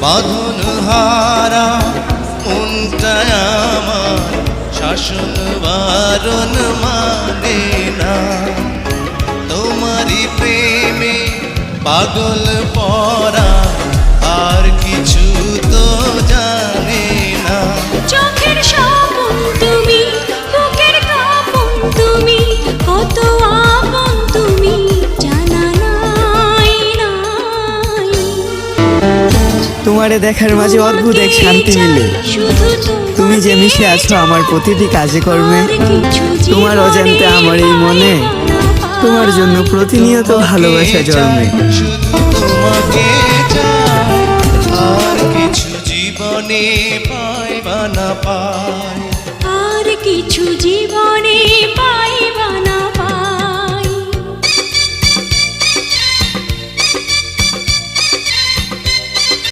বাঁধন হারা মনটা আমার শাসন বারণ মানে না। তোমারই প্রেমে পাগল পরা আর কিছু তো জানে না। চোখের স্বপন তুমি, বুকের কাঁপন তুমি, কত আপন তুমি জানা নাই নাই। তোমারে দেখার মাঝে অদ্ভুত এক শান্তি মিলে। তুমি যে মিশে আছো আমার প্রতিটি কাজে কর্মে, তোমার অজান্তে আমার এই মনে তোমার জন্য প্রতিনিয়ত ভালোবাসা জন্মে। শুধু তোমাকে চাই, আর কিছু জীবনে পাইবা না পাই, আর কিছু জীবনে পাইবা না।